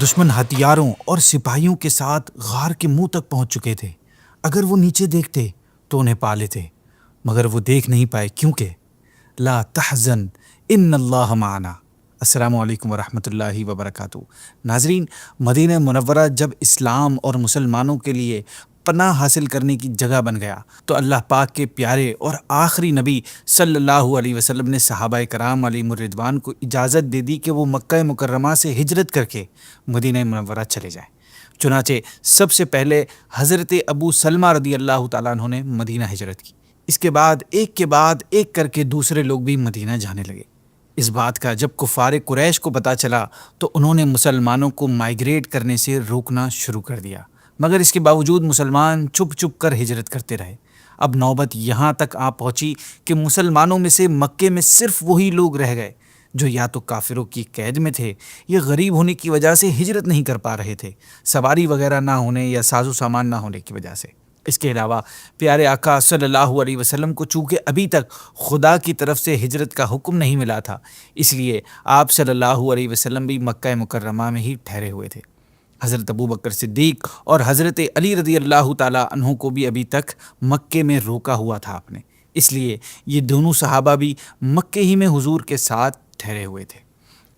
دشمن ہتھیاروں اور سپاہیوں کے ساتھ غار کے منہ تک پہنچ چکے تھے۔ اگر وہ نیچے دیکھتے تو انہیں پا لیتے، مگر وہ دیکھ نہیں پائے کیونکہ لا تحزن ان اللہ معنا۔ السلام علیکم ورحمۃ اللہ وبرکاتہ۔ ناظرین، مدینہ منورہ جب اسلام اور مسلمانوں کے لیے پناہ حاصل کرنے کی جگہ بن گیا تو اللہ پاک کے پیارے اور آخری نبی صلی اللہ علیہ وسلم نے صحابہ کرام علیہم الرضوان کو اجازت دے دی کہ وہ مکہ مکرمہ سے ہجرت کر کے مدینہ منورہ چلے جائیں۔ چنانچہ سب سے پہلے حضرت ابو سلمہ رضی اللہ تعالیٰ عنہ نے مدینہ ہجرت کی۔ اس کے بعد ایک کر کے دوسرے لوگ بھی مدینہ جانے لگے۔ اس بات کا جب کفار قریش کو پتہ چلا تو انہوں نے مسلمانوں کو مائیگریٹ کرنے سے روکنا شروع کر دیا، مگر اس کے باوجود مسلمان چھپ چھپ کر ہجرت کرتے رہے۔ اب نوبت یہاں تک آ پہنچی کہ مسلمانوں میں سے مکے میں صرف وہی لوگ رہ گئے جو یا تو کافروں کی قید میں تھے یا غریب ہونے کی وجہ سے ہجرت نہیں کر پا رہے تھے، سواری وغیرہ نہ ہونے یا ساز و سامان نہ ہونے کی وجہ سے۔ اس کے علاوہ پیارے آقا صلی اللہ علیہ وسلم کو چونکہ ابھی تک خدا کی طرف سے ہجرت کا حکم نہیں ملا تھا، اس لیے آپ صلی اللہ علیہ وسلم بھی مکہ مکرمہ میں ہی ٹھہرے ہوئے تھے۔ حضرت ابو بکر صدیق اور حضرت علی رضی اللہ تعالیٰ عنہ کو بھی ابھی تک مکے میں روکا ہوا تھا آپ نے، اس لیے یہ دونوں صحابہ بھی مکے ہی میں حضور کے ساتھ ٹھہرے ہوئے تھے۔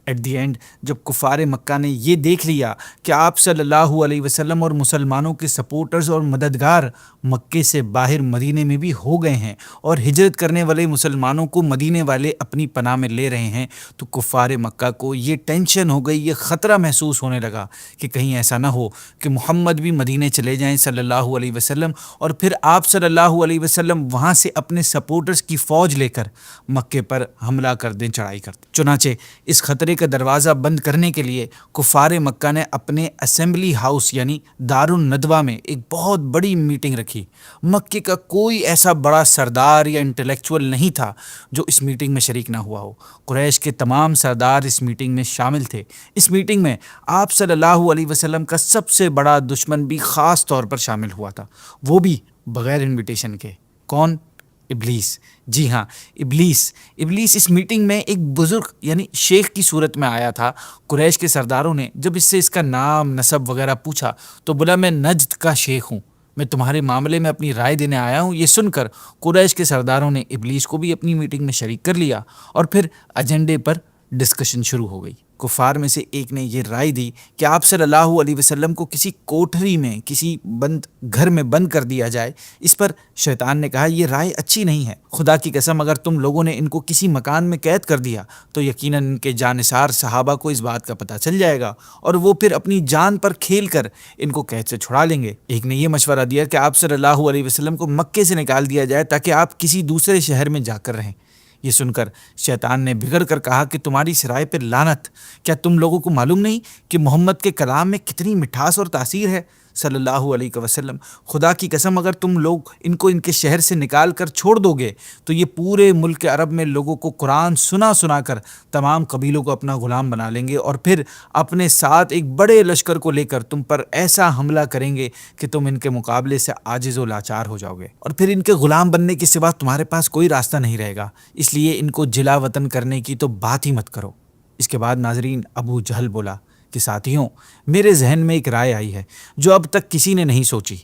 ایٹ دی اینڈ جب کفار مکہ نے یہ دیکھ لیا کہ آپ صلی اللہ علیہ وسلم اور مسلمانوں کے سپورٹرز اور مددگار مکے سے باہر مدینے میں بھی ہو گئے ہیں اور ہجرت کرنے والے مسلمانوں کو مدینے والے اپنی پناہ میں لے رہے ہیں، تو کفار مکہ کو یہ ٹینشن ہو گئی، یہ خطرہ محسوس ہونے لگا کہ کہیں ایسا نہ ہو کہ محمد بھی مدینے چلے جائیں صلی اللہ علیہ وسلم، اور پھر آپ صلی اللہ علیہ وسلم وہاں سے اپنے سپورٹرز کی فوج لے کر مکے پر حملہ کر دیں، چڑھائی کر دیں۔ چنانچہ اس خطرے کا دروازہ بند کرنے کے لیے کفار مکہ نے اپنے اسمبلی ہاؤس یعنی دار الندوہ میں ایک بہت بڑی میٹنگ رکھی۔ مکے کا کوئی ایسا بڑا سردار یا انٹلیکچوئل نہیں تھا جو اس میٹنگ میں شریک نہ ہوا ہو۔ قریش کے تمام سردار اس میٹنگ میں شامل تھے۔ اس میٹنگ میں آپ صلی اللہ علیہ وسلم کا سب سے بڑا دشمن بھی خاص طور پر شامل ہوا تھا، وہ بھی بغیر انویٹیشن کے۔ کون؟ ابلیس۔ جی ہاں، ابلیس اس میٹنگ میں ایک بزرگ یعنی شیخ کی صورت میں آیا تھا۔ قریش کے سرداروں نے جب اس سے اس کا نام نسب وغیرہ پوچھا تو بولا، میں نجد کا شیخ ہوں، میں تمہارے معاملے میں اپنی رائے دینے آیا ہوں۔ یہ سن کر قریش کے سرداروں نے ابلیس کو بھی اپنی میٹنگ میں شریک کر لیا اور پھر ایجنڈے پر ڈسکشن شروع ہو گئی۔ کفار میں سے ایک نے یہ رائے دی کہ آپ صلی اللہ علیہ وسلم کو کسی کوٹھری میں، کسی بند گھر میں بند کر دیا جائے۔ اس پر شیطان نے کہا، یہ رائے اچھی نہیں ہے، خدا کی قسم اگر تم لوگوں نے ان کو کسی مکان میں قید کر دیا تو یقیناً ان کے جانثار صحابہ کو اس بات کا پتہ چل جائے گا اور وہ پھر اپنی جان پر کھیل کر ان کو قید سے چھڑا لیں گے۔ ایک نے یہ مشورہ دیا کہ آپ صلی اللہ علیہ وسلم کو مکے سے نکال دیا جائے تاکہ آپ کسی دوسرے شہر میں جا کر رہیں۔ یہ سن کر شیطان نے بگڑ کر کہا کہ تمہاری اس رائے پہ لعنت، کیا تم لوگوں کو معلوم نہیں کہ محمد کے کلام میں کتنی مٹھاس اور تاثیر ہے صلی اللہ علیہ وسلم؟ خدا کی قسم اگر تم لوگ ان کو ان کے شہر سے نکال کر چھوڑ دو گے تو یہ پورے ملک عرب میں لوگوں کو قرآن سنا کر تمام قبیلوں کو اپنا غلام بنا لیں گے اور پھر اپنے ساتھ ایک بڑے لشکر کو لے کر تم پر ایسا حملہ کریں گے کہ تم ان کے مقابلے سے عاجز و لاچار ہو جاؤ گے، اور پھر ان کے غلام بننے کے سوا تمہارے پاس کوئی راستہ نہیں رہے گا، اس لیے ان کو جلا وطن کرنے کی تو بات ہی مت کرو۔ اس کے بعد ناظرین ابو جہل بولا کہ ساتھیوں، میرے ذہن میں ایک رائے آئی ہے جو اب تک کسی نے نہیں سوچی۔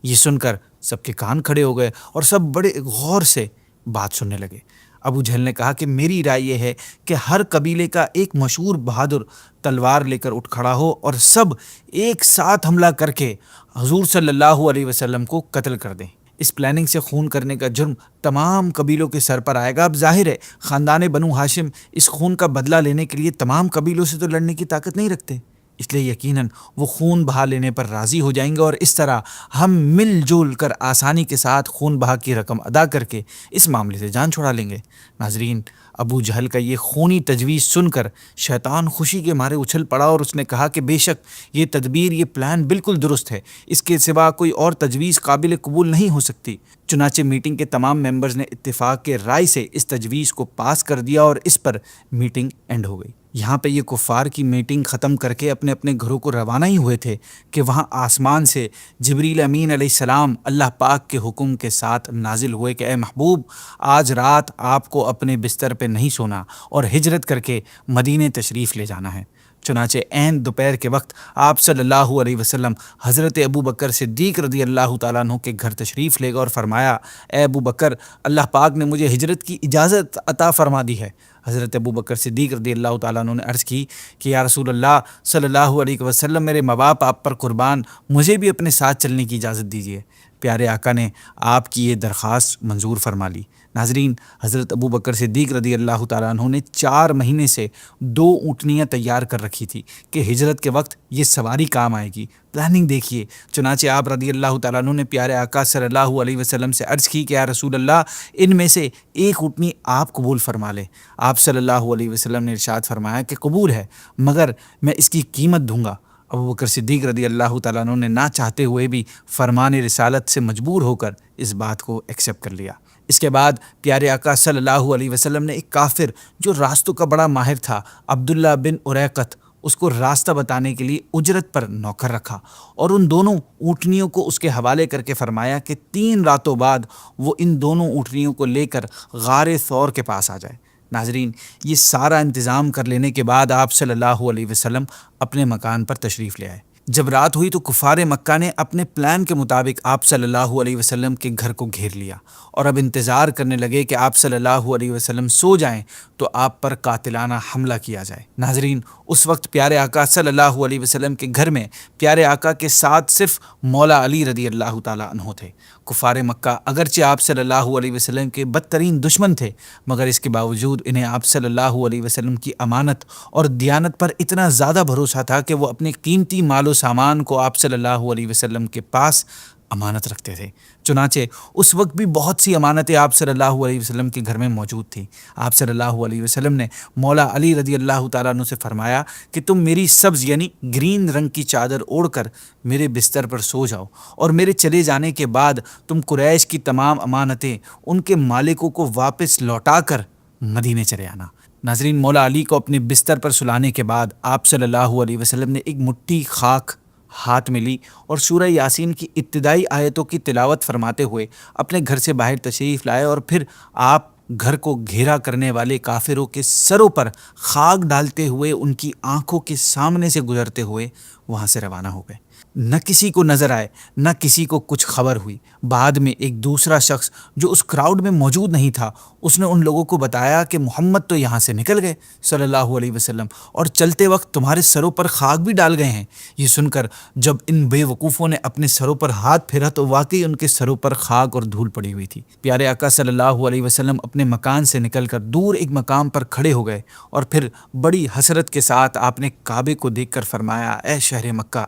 یہ سن کر سب کے کان کھڑے ہو گئے اور سب بڑے غور سے بات سننے لگے۔ ابو جہل نے کہا کہ میری رائے یہ ہے کہ ہر قبیلے کا ایک مشہور بہادر تلوار لے کر اٹھ کھڑا ہو اور سب ایک ساتھ حملہ کر کے حضور صلی اللہ علیہ وسلم کو قتل کر دیں۔ اس پلاننگ سے خون کرنے کا جرم تمام قبیلوں کے سر پر آئے گا۔ اب ظاہر ہے خاندان بنو ہاشم اس خون کا بدلہ لینے کے لیے تمام قبیلوں سے تو لڑنے کی طاقت نہیں رکھتے، اس لیے یقیناً وہ خون بہا لینے پر راضی ہو جائیں گے اور اس طرح ہم مل جل کر آسانی کے ساتھ خون بہا کی رقم ادا کر کے اس معاملے سے جان چھڑا لیں گے۔ ناظرین ابو جہل کا یہ خونی تجویز سن کر شیطان خوشی کے مارے اچھل پڑا اور اس نے کہا کہ بے شک یہ تدبیر، یہ پلان بالکل درست ہے، اس کے سوا کوئی اور تجویز قابل قبول نہیں ہو سکتی۔ چنانچہ میٹنگ کے تمام ممبرز نے اتفاق کے رائے سے اس تجویز کو پاس کر دیا اور اس پر میٹنگ اینڈ ہو گئی۔ یہاں پہ یہ کفار کی میٹنگ ختم کر کے اپنے اپنے گھروں کو روانہ ہی ہوئے تھے کہ وہاں آسمان سے جبریل امین علیہ السلام اللہ پاک کے حکم کے ساتھ نازل ہوئے کہ اے محبوب، آج رات آپ کو اپنے بستر پہ نہیں سونا اور ہجرت کر کے مدینے تشریف لے جانا ہے۔ چنانچہ عین دوپہر کے وقت آپ صلی اللہ علیہ وسلم حضرت ابو بکر صدیق رضی اللہ تعالیٰ عنہ کے گھر تشریف لے گئے اور فرمایا، اے ابو بکر، اللہ پاک نے مجھے ہجرت کی اجازت عطا فرما دی ہے۔ حضرت ابو بکر صدیق رضی اللہ تعالیٰ عنہ نے عرض کی کہ یا رسول اللہ صلی اللہ علیہ وسلم، میرے ماں باپ آپ پر قربان، مجھے بھی اپنے ساتھ چلنے کی اجازت دیجیے۔ پیارے آقا نے آپ کی یہ درخواست منظور فرما لی۔ ناظرین، حضرت ابو بکر صدیق رضی اللہ تعالیٰ عنہ نے 4 مہینے سے 2 اونٹنیاں تیار کر رکھی تھی کہ ہجرت کے وقت یہ سواری کام آئے گی۔ پلاننگ دیکھیے۔ چنانچہ آپ رضی اللہ تعالیٰ عنہ نے پیارے آقا صلی اللہ علیہ وسلم سے عرض کی کہ یا رسول اللہ، ان میں سے ایک اونٹنی آپ قبول فرما لیں۔ آپ صلی اللہ علیہ وسلم نے ارشاد فرمایا کہ قبول ہے، مگر میں اس کی قیمت دوں گا۔ ابو بکر صدیق رضی اللہ تعالیٰ عنہ نے نہ چاہتے ہوئے بھی فرمان رسالت سے مجبور ہو کر اس بات کو ایکسیپٹ کر لیا۔ اس کے بعد پیارے آقا صلی اللہ علیہ وسلم نے ایک کافر جو راستوں کا بڑا ماہر تھا، عبداللہ بن اریقت، اس کو راستہ بتانے کے لیے اجرت پر نوکر رکھا اور ان دونوں اونٹنیوں کو اس کے حوالے کر کے فرمایا کہ 3 راتوں بعد وہ ان دونوں اونٹنیوں کو لے کر غار ثور کے پاس آ جائے۔ ناظرین، یہ سارا انتظام کر لینے کے بعد آپ صلی اللہ علیہ وسلم اپنے مکان پر تشریف لے آئے۔ جب رات ہوئی تو کفار مکہ نے اپنے پلان کے مطابق آپ صلی اللہ علیہ وسلم کے گھر کو گھیر لیا اور اب انتظار کرنے لگے کہ آپ صلی اللہ علیہ وسلم سو جائیں تو آپ پر قاتلانہ حملہ کیا جائے۔ ناظرین، اس وقت پیارے آقا صلی اللہ علیہ وسلم کے گھر میں پیارے آقا کے ساتھ صرف مولا علی رضی اللہ تعالیٰ عنہ تھے۔ کفار مکہ اگرچہ آپ صلی اللہ علیہ وسلم کے بدترین دشمن تھے، مگر اس کے باوجود انہیں آپ صلی اللہ علیہ وسلم کی امانت اور دیانت پر اتنا زیادہ بھروسہ تھا کہ وہ اپنے قیمتی مال و سامان کو آپ صلی اللہ علیہ وسلم کے پاس امانت رکھتے تھے۔ چنانچہ اس وقت بھی بہت سی امانتیں آپ صلی اللہ علیہ وسلم کے گھر میں موجود تھیں۔ آپ صلی اللہ علیہ وسلم نے مولا علی رضی اللہ تعالیٰ عنہ سے فرمایا کہ تم میری سبز یعنی گرین رنگ کی چادر اوڑھ کر میرے بستر پر سو جاؤ اور میرے چلے جانے کے بعد تم قریش کی تمام امانتیں ان کے مالکوں کو واپس لوٹا کر مدینے چلے آنا۔ ناظرین، مولا علی کو اپنے بستر پر سلانے کے بعد آپ صلی اللہ علیہ وسلم نے ایک مٹھی خاک ہاتھ میں لی اور سورہ یاسین کی ابتدائی آیتوں کی تلاوت فرماتے ہوئے اپنے گھر سے باہر تشریف لائے اور پھر آپ گھر کو گھیرا کرنے والے کافروں کے سروں پر خاک ڈالتے ہوئے ان کی آنکھوں کے سامنے سے گزرتے ہوئے وہاں سے روانہ ہو گئے۔ نہ کسی کو نظر آئے، نہ کسی کو کچھ خبر ہوئی۔ بعد میں ایک دوسرا شخص جو اس کراؤڈ میں موجود نہیں تھا، اس نے ان لوگوں کو بتایا کہ محمد تو یہاں سے نکل گئے صلی اللہ علیہ وسلم، اور چلتے وقت تمہارے سروں پر خاک بھی ڈال گئے ہیں۔ یہ سن کر جب ان بے وقوفوں نے اپنے سروں پر ہاتھ پھیرا تو واقعی ان کے سروں پر خاک اور دھول پڑی ہوئی تھی۔ پیارے آقا صلی اللہ علیہ وسلم اپنے مکان سے نکل کر دور ایک مقام پر کھڑے ہو گئے اور پھر بڑی حسرت کے ساتھ آپ نے کعبے کو دیکھ کر فرمایا، اے شہر مکہ،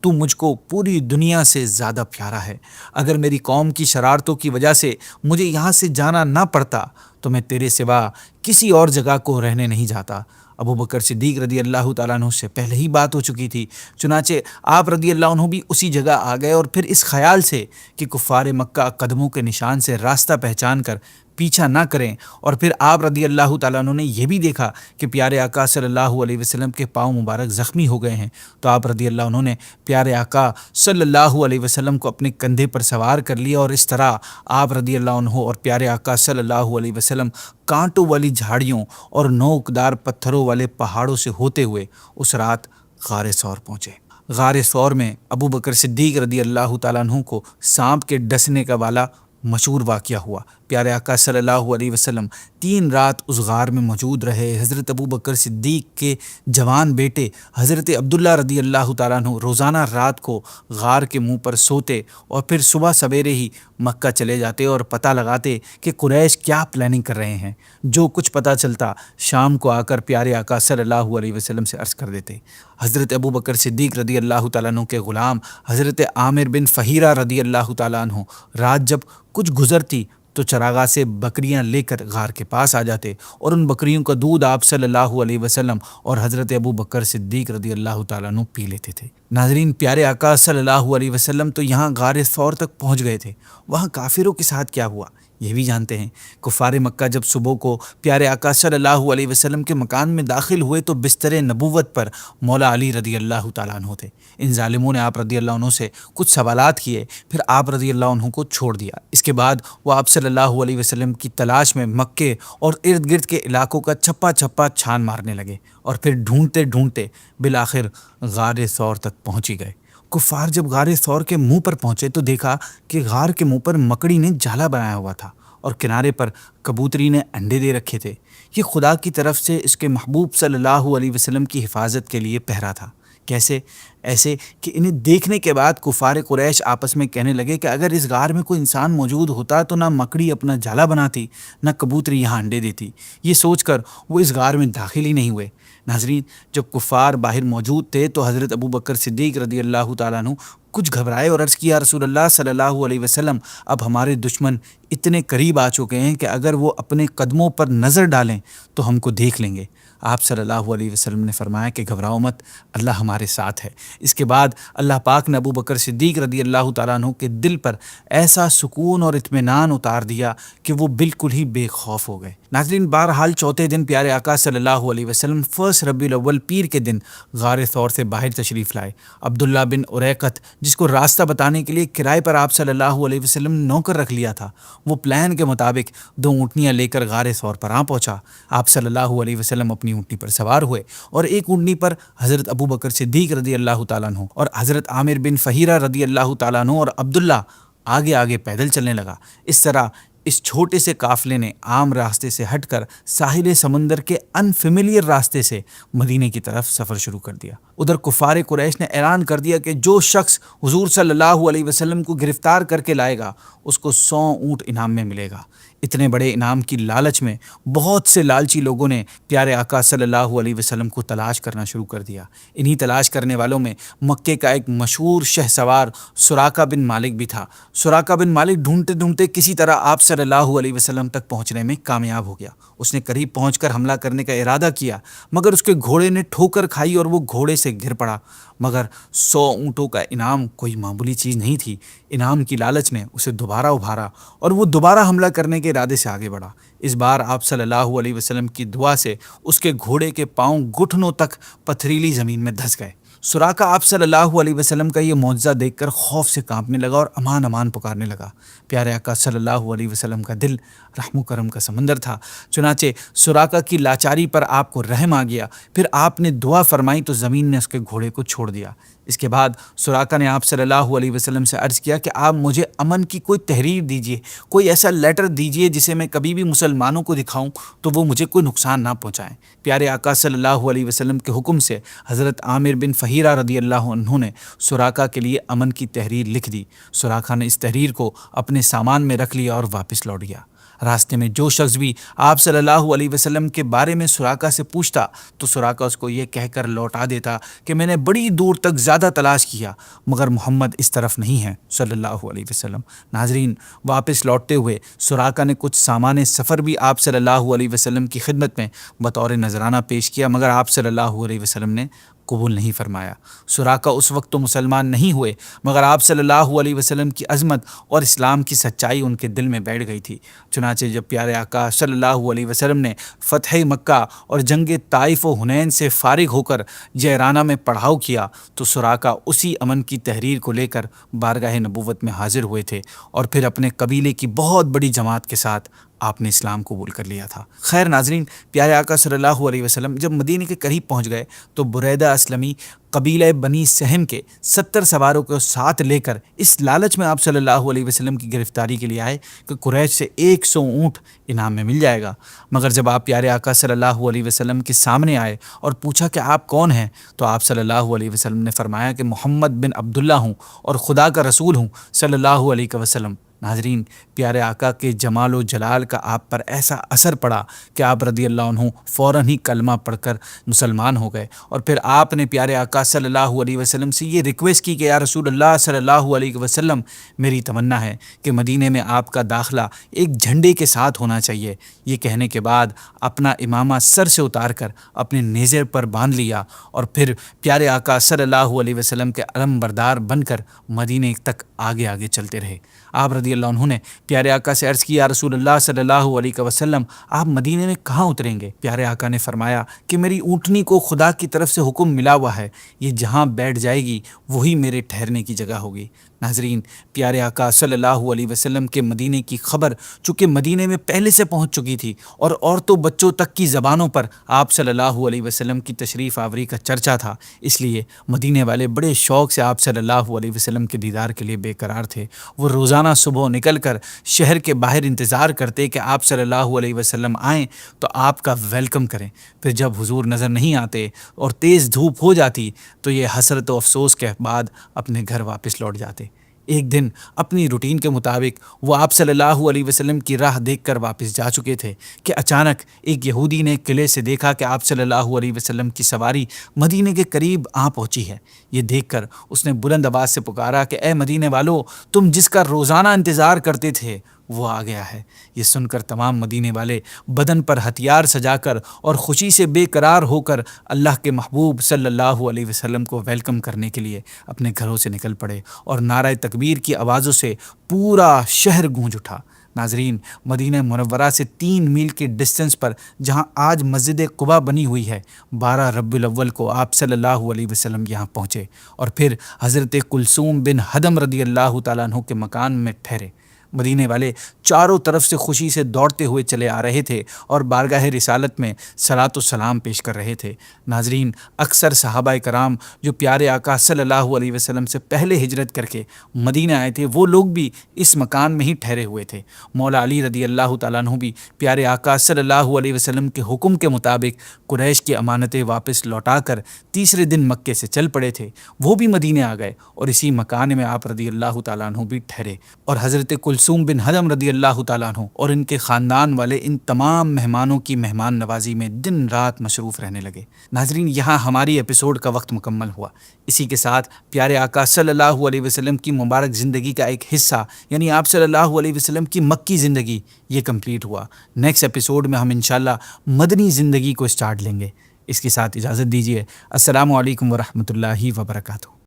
تو مجھ کو پوری دنیا سے زیادہ پیارا ہے۔ اگر میری قوم کی شرارتوں کی وجہ سے مجھے یہاں سے جانا نہ پڑتا تو میں تیرے سوا کسی اور جگہ کو رہنے نہیں جاتا۔ ابو بکر صدیق رضی اللہ تعالیٰ عنہ سے پہلے ہی بات ہو چکی تھی، چنانچہ آپ رضی اللہ عنہ بھی اسی جگہ آ گئے اور پھر اس خیال سے کہ کفار مکہ قدموں کے نشان سے راستہ پہچان کر پیچھا نہ کریں، اور پھر آپ رضی اللہ تعالیٰ عنہ نے یہ بھی دیکھا کہ پیارے آقا صلی اللہ علیہ وسلم کے پاؤں مبارک زخمی ہو گئے ہیں، تو آپ رضی اللہ عنہ نے پیارے آقا صلی اللہ علیہ وسلم کو اپنے کندھے پر سوار کر لیا اور اس طرح آپ رضی اللہ عنہ اور پیارے آقا صلی اللہ علیہ وسلم کانٹوں والی جھاڑیوں اور نوکدار پتھروں والے پہاڑوں سے ہوتے ہوئے اس رات غار ثور پہنچے۔ غار ثور میں ابو بکر صدیق رضی اللہ تعالیٰ عنہ کو سانپ کے ڈسنے کا والا مشہور واقعہ ہوا۔ پیارے آقا صلی اللہ علیہ وسلم 3 رات اس غار میں موجود رہے۔ حضرت ابو بکر صدیق کے جوان بیٹے حضرت عبداللہ رضی اللہ تعالیٰ عنہ روزانہ رات کو غار کے منہ پر سوتے اور پھر صبح سویرے ہی مکہ چلے جاتے اور پتہ لگاتے کہ قریش کیا پلاننگ کر رہے ہیں۔ جو کچھ پتہ چلتا شام کو آ کر پیارے آقا صلی اللہ علیہ وسلم سے عرض کر دیتے۔ حضرت ابو بکر صدیق رضی اللہ تعالیٰ عنہ کے غلام حضرت عامر بن فہیرہ رضی اللہ تعالیٰ عنہ رات جب کچھ گزرتی تو چراغاہ سے بکریاں لے کر غار کے پاس آ جاتے اور ان بکریوں کا دودھ آپ صلی اللہ علیہ وسلم اور حضرت ابو بکر صدیق رضی اللہ تعالیٰ عنہ پی لیتے تھے۔ ناظرین، پیارے آقا صلی اللہ علیہ وسلم تو یہاں غار ثور تک پہنچ گئے تھے، وہاں کافروں کے ساتھ کیا ہوا یہ بھی جانتے ہیں کفار مکہ جب صبح کو پیارے آقا صلی اللہ علیہ وسلم کے مکان میں داخل ہوئے تو بستر نبوت پر مولا علی رضی اللہ تعالیٰ عنہ تھے۔ ان ظالموں نے آپ رضی اللہ عنہ سے کچھ سوالات کیے، پھر آپ رضی اللہ عنہ کو چھوڑ دیا۔ اس کے بعد وہ آپ صلی اللہ علیہ وسلم کی تلاش میں مکے اور ارد گرد کے علاقوں کا چھپا چھپا چھان مارنے لگے، اور پھر ڈھونڈتے ڈھونڈتے بالآخر غار ثور تک پہنچ ہی گئے۔ کفار جب غار ثور کے منہ پر پہنچے تو دیکھا کہ غار کے منہ پر مکڑی نے جالا بنایا ہوا تھا اور کنارے پر کبوتری نے انڈے دے رکھے تھے۔ یہ خدا کی طرف سے اس کے محبوب صلی اللہ علیہ وسلم کی حفاظت کے لیے پہرا تھا۔ کیسے؟ ایسے کہ انہیں دیکھنے کے بعد کفار قریش آپس میں کہنے لگے کہ اگر اس غار میں کوئی انسان موجود ہوتا تو نہ مکڑی اپنا جالا بناتی، نہ کبوتری یہاں انڈے دیتی۔ یہ سوچ کر وہ اس غار میں داخل ہی نہیں ہوئے۔ ناظرین، جب کفار باہر موجود تھے تو حضرت ابو بکر صدیق رضی اللہ تعالیٰ عنہ کچھ گھبرائے اور عرض کیا، رسول اللہ صلی اللہ علیہ وسلم، اب ہمارے دشمن اتنے قریب آ چکے ہیں کہ اگر وہ اپنے قدموں پر نظر ڈالیں تو ہم کو دیکھ لیں گے۔ آپ صلی اللہ علیہ وسلم نے فرمایا کہ گھبراؤ مت، اللہ ہمارے ساتھ ہے۔ اس کے بعد اللہ پاک نے ابو بکر صدیق رضی اللہ تعالیٰ عنہ کے دل پر ایسا سکون اور اطمینان اتار دیا کہ وہ بالکل ہی بے خوف ہو گئے۔ ناظرین، بہرحال چوتھے دن پیارے آقا صلی اللہ علیہ وسلم 1 ربیع الاول پیر کے دن غار ثور سے باہر تشریف لائے۔ عبداللہ بن اریقت، جس کو راستہ بتانے کے لیے کرائے پر آپ صلی اللہ علیہ وسلم نے نوکر رکھ لیا تھا، وہ پلان کے مطابق 2 اونٹنیاں لے کر غار ثور پر آ پہنچا۔ آپ صلی اللہ علیہ وسلم اپنی اونٹنی پر سوار ہوئے اور ایک اونٹنی پر حضرت ابو بکر صدیق رضی اللہ تعالیٰ عنہ اور حضرت عامر بن فہیرہ رضی اللہ تعالیٰ عنہ اور عبداللہ آگے آگے پیدل چلنے لگا۔ اس طرح اس چھوٹے سے قافلے نے عام راستے سے ہٹ کر ساحل سمندر کے انفیملیئر راستے سے مدینے کی طرف سفر شروع کر دیا۔ ادھر کفار قریش نے اعلان کر دیا کہ جو شخص حضور صلی اللہ علیہ وسلم کو گرفتار کر کے لائے گا اس کو 100 اونٹ انعام میں ملے گا۔ اتنے بڑے انعام کی لالچ میں بہت سے لالچی لوگوں نے پیارے آقا صلی اللہ علیہ وسلم کو تلاش کرنا شروع کر دیا۔ انہی تلاش کرنے والوں میں مکے کا ایک مشہور شہ سوار سراقہ بن مالک بھی تھا۔ سراقہ بن مالک ڈھونڈتے ڈھونڈتے کسی طرح آپ صلی اللہ علیہ وسلم تک پہنچنے میں کامیاب ہو گیا۔ اس نے قریب پہنچ کر حملہ کرنے کا ارادہ کیا، مگر اس کے گھوڑے نے ٹھوکر کھائی اور وہ گھوڑے سے گر پڑا۔ مگر 100 اونٹوں کا انعام کوئی معمولی چیز نہیں تھی۔ انعام کی لالچ نے اسے دوبارہ ابھارا اور وہ دوبارہ حملہ کرنے کے ارادے سے آگے بڑھا۔ اس بار آپ صلی اللہ علیہ وسلم کی دعا سے اس کے گھوڑے کے پاؤں گھٹنوں تک پتھریلی زمین میں دھس گئے۔ سراقہ آپ صلی اللہ علیہ وسلم کا یہ معجزہ دیکھ کر خوف سے کانپنے لگا اور امان امان پکارنے لگا۔ پیارے آقا صلی اللہ علیہ وسلم کا دل رحم و کرم کا سمندر تھا، چنانچہ سراقہ کی لاچاری پر آپ کو رحم آ گیا۔ پھر آپ نے دعا فرمائی تو زمین نے اس کے گھوڑے کو چھوڑ دیا۔ اس کے بعد سراقہ نے آپ صلی اللہ علیہ وسلم سے عرض کیا کہ آپ مجھے امن کی کوئی تحریر دیجئے، کوئی ایسا لیٹر دیجئے جسے میں کبھی بھی مسلمانوں کو دکھاؤں تو وہ مجھے کوئی نقصان نہ پہنچائیں۔ پیارے آقا صلی اللہ علیہ وسلم کے حکم سے حضرت عامر بن فہیرہ رضی اللہ عنہ نے سراقہ کے لیے امن کی تحریر لکھ دی۔ سراقہ نے اس تحریر کو اپنے سامان میں رکھ لیا اور واپس لوٹ گیا۔ راستے میں جو شخص بھی آپ صلی اللہ علیہ وسلم کے بارے میں سراقہ سے پوچھتا تو سراقہ اس کو یہ کہہ کر لوٹا دیتا کہ میں نے بڑی دور تک زیادہ تلاش کیا مگر محمد اس طرف نہیں ہے صلی اللہ علیہ وسلم۔ ناظرین، واپس لوٹتے ہوئے سراقہ نے کچھ سامان سفر بھی آپ صلی اللہ علیہ وسلم کی خدمت میں بطور نذرانہ پیش کیا، مگر آپ صلی اللہ علیہ وسلم نے قبول نہیں فرمایا۔ سراقہ اس وقت تو مسلمان نہیں ہوئے مگر آپ صلی اللہ علیہ وسلم کی عظمت اور اسلام کی سچائی ان کے دل میں بیٹھ گئی تھی۔ چنانچہ جب پیارے آقا صلی اللہ علیہ وسلم نے فتح مکہ اور جنگ طائف و حنین سے فارغ ہو کر جعرانہ میں پڑاؤ کیا تو سراقہ اسی امن کی تحریر کو لے کر بارگاہ نبوت میں حاضر ہوئے تھے اور پھر اپنے قبیلے کی بہت بڑی جماعت کے ساتھ آپ نے اسلام قبول کر لیا تھا۔ خیر ناظرین، پیارے آقا صلی اللہ علیہ وسلم جب مدینے کے قریب پہنچ گئے تو بریدہ اسلمی قبیلہ بنی سہم کے 70 سواروں کو ساتھ لے کر اس لالچ میں آپ صلی اللہ علیہ وسلم کی گرفتاری کے لیے آئے کہ قریش سے 100 اونٹ انعام میں مل جائے گا۔ مگر جب آپ پیارے آقا صلی اللہ علیہ وسلم کے سامنے آئے اور پوچھا کہ آپ کون ہیں تو آپ صلی اللہ علیہ وسلم نے فرمایا کہ محمد بن عبداللہ ہوں اور خدا کا رسول ہوں صلی اللہ علیہ وسلم۔ ناظرین، پیارے آقا کے جمال و جلال کا آپ پر ایسا اثر پڑا کہ آپ رضی اللہ عنہ فوراً ہی کلمہ پڑھ کر مسلمان ہو گئے، اور پھر آپ نے پیارے آقا صلی اللہ علیہ وسلم سے یہ ریکویسٹ کی کہ یا رسول اللہ صلی اللہ علیہ وسلم، میری تمنا ہے کہ مدینے میں آپ کا داخلہ ایک جھنڈے کے ساتھ ہونا چاہیے۔ یہ کہنے کے بعد اپنا امامہ سر سے اتار کر اپنے نیزے پر باندھ لیا اور پھر پیارے آقا صلی اللہ علیہ وسلم کے علم بردار بن کر مدینے تک آگے آگے چلتے رہے۔ آپ رضی رضی اللہ عنہ نے پیارے آقا سے عرض کی، یا رسول اللہ صلی اللہ علیہ وسلم، آپ مدینے میں کہاں اتریں گے؟ پیارے آقا نے فرمایا کہ میری اونٹنی کو خدا کی طرف سے حکم ملا ہوا ہے، یہ جہاں بیٹھ جائے گی وہی میرے ٹھہرنے کی جگہ ہوگی۔ ناظرین، پیارے آقا صلی اللہ علیہ وسلم کے مدینے کی خبر چونکہ مدینے میں پہلے سے پہنچ چکی تھی اور عورتوں بچوں تک کی زبانوں پر آپ صلی اللہ علیہ وسلم کی تشریف آوری کا چرچا تھا، اس لیے مدینے والے بڑے شوق سے آپ صلی اللہ علیہ وسلم کے دیدار کے لیے بے قرار تھے۔ وہ روزانہ صبح نکل کر شہر کے باہر انتظار کرتے کہ آپ صلی اللہ علیہ وسلم آئیں تو آپ کا ویلکم کریں۔ پھر جب حضور نظر نہیں آتے اور تیز دھوپ ہو جاتی تو یہ حسرت و افسوس کے بعد اپنے گھر واپس لوٹ جاتے۔ ایک دن اپنی روٹین کے مطابق وہ آپ صلی اللہ علیہ وسلم کی راہ دیکھ کر واپس جا چکے تھے کہ اچانک ایک یہودی نے قلعے سے دیکھا کہ آپ صلی اللہ علیہ وسلم کی سواری مدینے کے قریب آ پہنچی ہے۔ یہ دیکھ کر اس نے بلند آواز سے پکارا کہ اے مدینے والو، تم جس کا روزانہ انتظار کرتے تھے وہ آ گیا ہے۔ یہ سن کر تمام مدینے والے بدن پر ہتھیار سجا کر اور خوشی سے بے قرار ہو کر اللہ کے محبوب صلی اللہ علیہ وسلم کو ویلکم کرنے کے لیے اپنے گھروں سے نکل پڑے اور نعرہ تکبیر کی آوازوں سے پورا شہر گونج اٹھا۔ ناظرین، مدینہ منورہ سے 3 میل کے ڈسٹنس پر جہاں آج مسجد قباء بنی ہوئی ہے، 12 ربیع الاول کو آپ صلی اللہ علیہ وسلم یہاں پہنچے اور پھر حضرت کلثوم بن حدم رضی اللہ تعالیٰ عنہ کے مکان میں ٹھہرے۔ مدینے والے چاروں طرف سے خوشی سے دوڑتے ہوئے چلے آ رہے تھے اور بارگاہ رسالت میں صلاۃ و سلام پیش کر رہے تھے۔ ناظرین، اکثر صحابہ کرام جو پیارے آقا صلی اللہ علیہ وسلم سے پہلے ہجرت کر کے مدینہ آئے تھے، وہ لوگ بھی اس مکان میں ہی ٹھہرے ہوئے تھے۔ مولا علی رضی اللہ تعالیٰ عنہ بھی پیارے آقا صلی اللہ علیہ وسلم کے حکم کے مطابق قریش کی امانتیں واپس لوٹا کر تیسرے دن مکے سے چل پڑے تھے۔ وہ بھی مدینے آ گئے اور اسی مکان میں آپ رضی اللہ تعالیٰ عنہ بھی ٹھہرے اور حضرت کلثوم بن حدم رضی اللہ تعالیٰ عنہ اور ان کے خاندان والے ان تمام مہمانوں کی مہمان نوازی میں دن رات مصروف رہنے لگے۔ ناظرین، یہاں ہماری ایپیسوڈ کا وقت مکمل ہوا۔ اسی کے ساتھ پیارے آقا صلی اللہ علیہ وسلم کی مبارک زندگی کا ایک حصہ یعنی آپ صلی اللہ علیہ وسلم کی مکی زندگی یہ کمپلیٹ ہوا۔ نیکسٹ ایپیسوڈ میں ہم انشاءاللہ مدنی زندگی کو سٹارٹ لیں گے۔ اس کے ساتھ اجازت دیجیے۔ السلام علیکم ورحمۃ اللہ وبرکاتہ۔